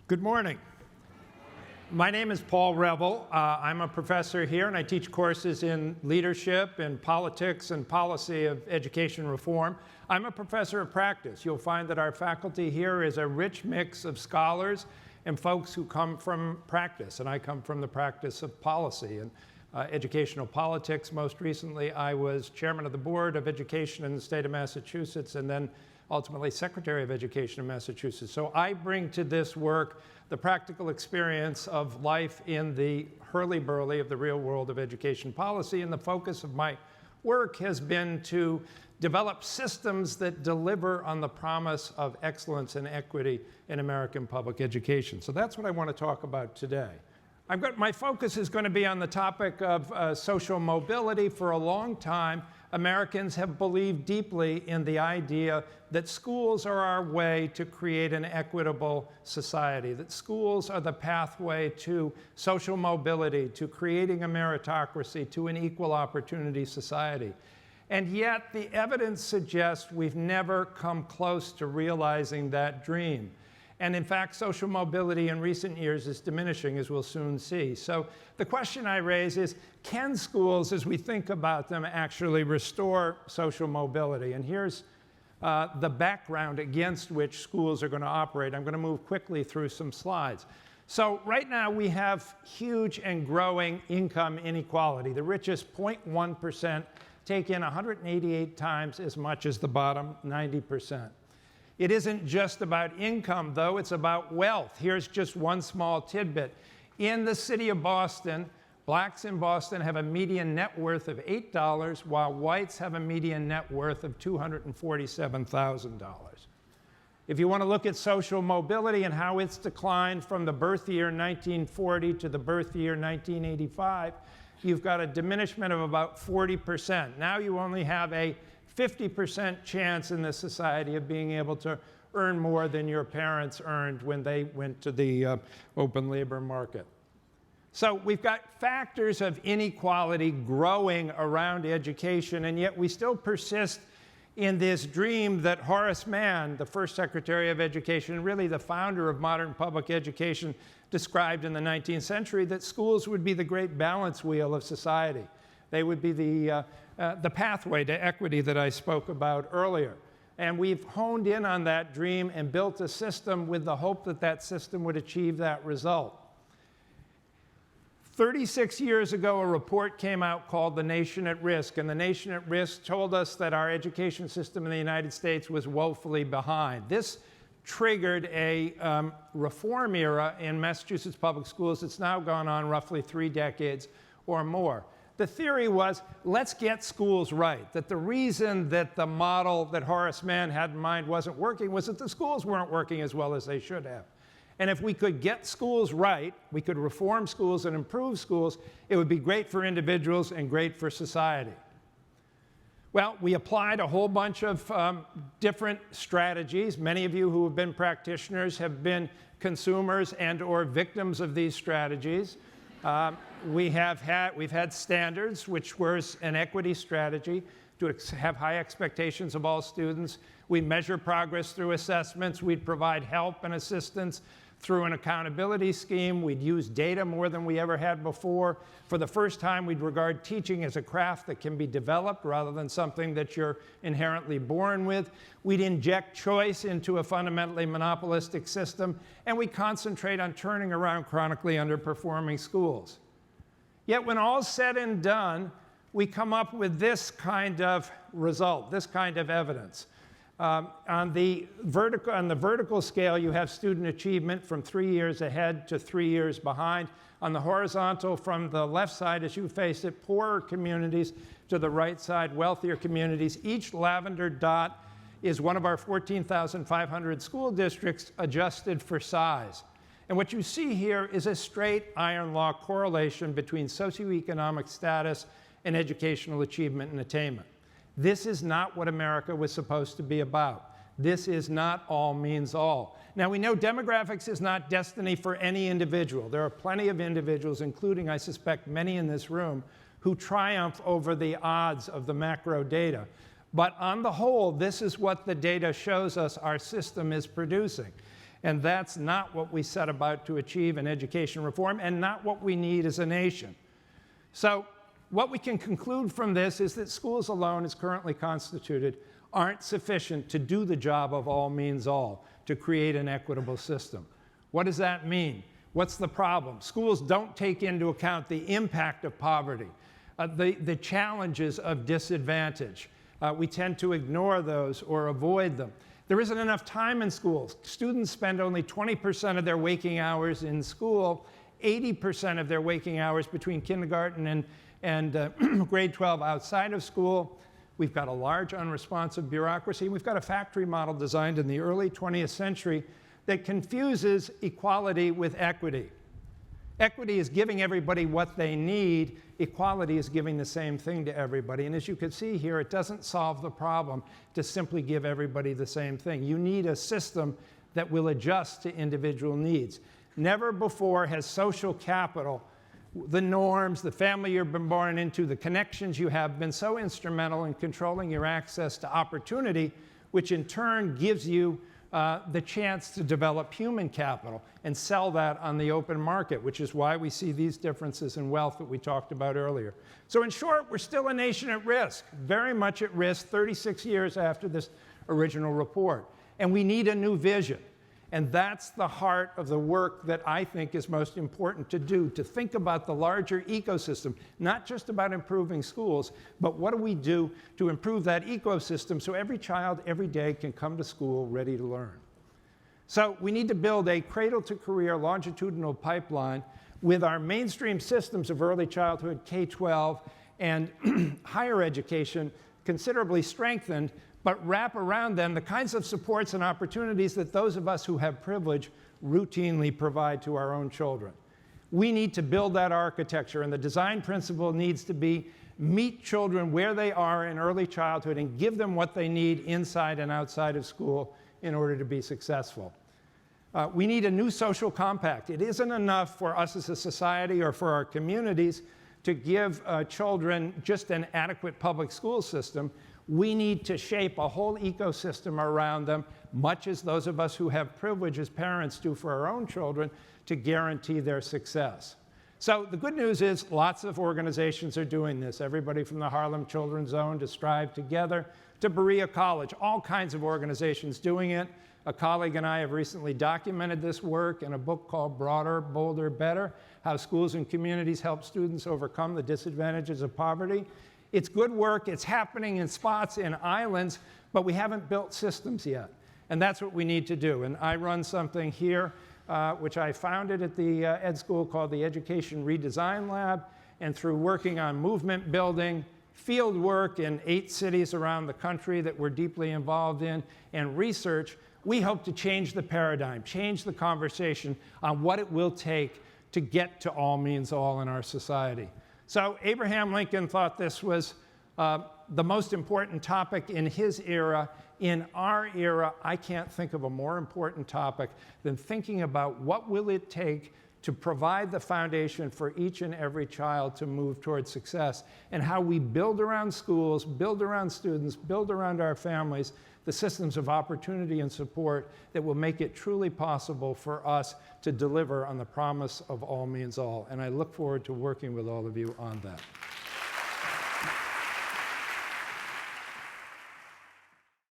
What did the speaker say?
Good morning. My name is Paul Reville. I'm a professor here, and I teach courses in leadership and politics and policy of education reform. I'm a professor of practice. You'll find that our faculty here is a rich mix of scholars and folks who come from practice, and I come from the practice of policy and educational politics. Most recently, I was chairman of the Board of Education in the state of Massachusetts, and then ultimately Secretary of Education in Massachusetts. So I bring to this work the practical experience of life in the hurly-burly of the real world of education policy, and the focus of my work has been to develop systems that deliver on the promise of excellence and equity in American public education. So that's what I want to talk about today. My focus is going to be on the topic of social mobility. For a long time, Americans have believed deeply in the idea that schools are our way to create an equitable society, that schools are the pathway to social mobility, to creating a meritocracy, to an equal opportunity society. And yet, the evidence suggests we've never come close to realizing that dream. And in fact, social mobility in recent years is diminishing, as we'll soon see. So the question I raise is, can schools, as we think about them, actually restore social mobility? And here's the background against which schools are going to operate. I'm going to move quickly through some slides. So right now, we have huge and growing income inequality. The richest 0.1% take in 188 times as much as the bottom 90%. It isn't just about income, though. It's about wealth. Here's just one small tidbit. In the city of Boston, blacks in Boston have a median net worth of $8, while whites have a median net worth of $247,000. If you want to look at social mobility and how it's declined from the birth year 1940 to the birth year 1985, you've got a diminishment of about 40%. Now you only have a 50% chance in this society of being able to earn more than your parents earned when they went to the open labor market. So we've got factors of inequality growing around education, and yet we still persist in this dream that Horace Mann, the first Secretary of Education, and really the founder of modern public education, described in the 19th century, that schools would be the great balance wheel of society. They would be the pathway to equity that I spoke about earlier. And we've honed in on that dream and built a system with the hope that that system would achieve that result. 36 years ago, a report came out called The Nation at Risk, and The Nation at Risk told us that our education system in the United States was woefully behind. This triggered a reform era in Massachusetts public schools that's now gone on roughly 3 decades or more. The theory was, let's get schools right, that the reason that the model that Horace Mann had in mind wasn't working was that the schools weren't working as well as they should have. And if we could get schools right, we could reform schools and improve schools, it would be great for individuals and great for society. Well, we applied a whole bunch of different strategies. Many of you who have been practitioners have been consumers and or victims of these strategies. We've had standards, which was an equity strategy to have high expectations of all students. We measure progress through assessments. We'd provide help and assistance through an accountability scheme. We'd use data more than we ever had before. For the first time, we'd regard teaching as a craft that can be developed rather than something that you're inherently born with. We'd inject choice into a fundamentally monopolistic system, and we concentrate on turning around chronically underperforming schools. Yet when all's said and done, we come up with this kind of result, this kind of evidence. On the vertical scale, you have student achievement from 3 years ahead to 3 years behind. On the horizontal, from the left side, as you face it, poorer communities, to the right side, wealthier communities. Each lavender dot is one of our 14,500 school districts adjusted for size. And what you see here is a straight iron law correlation between socioeconomic status and educational achievement and attainment. This is not what America was supposed to be about. This is not all means all. Now, we know demographics is not destiny for any individual. There are plenty of individuals, including, I suspect, many in this room, who triumph over the odds of the macro data. But on the whole, this is what the data shows us our system is producing. And that's not what we set about to achieve in education reform, and not what we need as a nation. So what we can conclude from this is that schools alone, as currently constituted, aren't sufficient to do the job of all means all, to create an equitable system. What does that mean? What's the problem? Schools don't take into account the impact of poverty, the challenges of disadvantage. We tend to ignore those or avoid them. There isn't enough time in schools. Students spend only 20% of their waking hours in school, 80% of their waking hours between kindergarten and grade 12 outside of school. We've got a large unresponsive bureaucracy. We've got a factory model designed in the early 20th century that confuses equality with equity. Equity is giving everybody what they need. Equality is giving the same thing to everybody. And as you can see here, it doesn't solve the problem to simply give everybody the same thing. You need a system that will adjust to individual needs. Never before has social capital, the norms, the family you've been born into, the connections you have, been so instrumental in controlling your access to opportunity, which in turn gives you the chance to develop human capital and sell that on the open market, which is why we see these differences in wealth that we talked about earlier. So in short, we're still a nation at risk, very much at risk 36 years after this original report. And we need a new vision. And that's the heart of the work that I think is most important to do, to think about the larger ecosystem, not just about improving schools, but what do we do to improve that ecosystem so every child every day can come to school ready to learn. So we need to build a cradle-to-career longitudinal pipeline with our mainstream systems of early childhood, K-12, and higher education considerably strengthened, but wrap around them the kinds of supports and opportunities that those of us who have privilege routinely provide to our own children. We need to build that architecture, and the design principle needs to be meet children where they are in early childhood and give them what they need inside and outside of school in order to be successful. We need a new social compact. It isn't enough for us as a society or for our communities to give children just an adequate public school system. We need to shape a whole ecosystem around them, much as those of us who have privilege as parents do for our own children, to guarantee their success. So the good news is lots of organizations are doing this. Everybody from the Harlem Children's Zone to Strive Together to Berea College, all kinds of organizations doing it. A colleague and I have recently documented this work in a book called Broader, Bolder, Better: How Schools and Communities Help Students Overcome the Disadvantages of Poverty. It's good work. It's happening in spots, in islands, but we haven't built systems yet. And that's what we need to do. And I run something here, which I founded at the Ed School called the Education Redesign Lab. And through working on movement building, field work in 8 cities around the country that we're deeply involved in, and research, we hope to change the paradigm, change the conversation on what it will take to get to all means all in our society. So Abraham Lincoln thought this was the most important topic in his era. In our era, I can't think of a more important topic than thinking about what will it take to provide the foundation for each and every child to move towards success, and how we build around schools, build around students, build around our families, the systems of opportunity and support that will make it truly possible for us to deliver on the promise of all means all. And I look forward to working with all of you on that.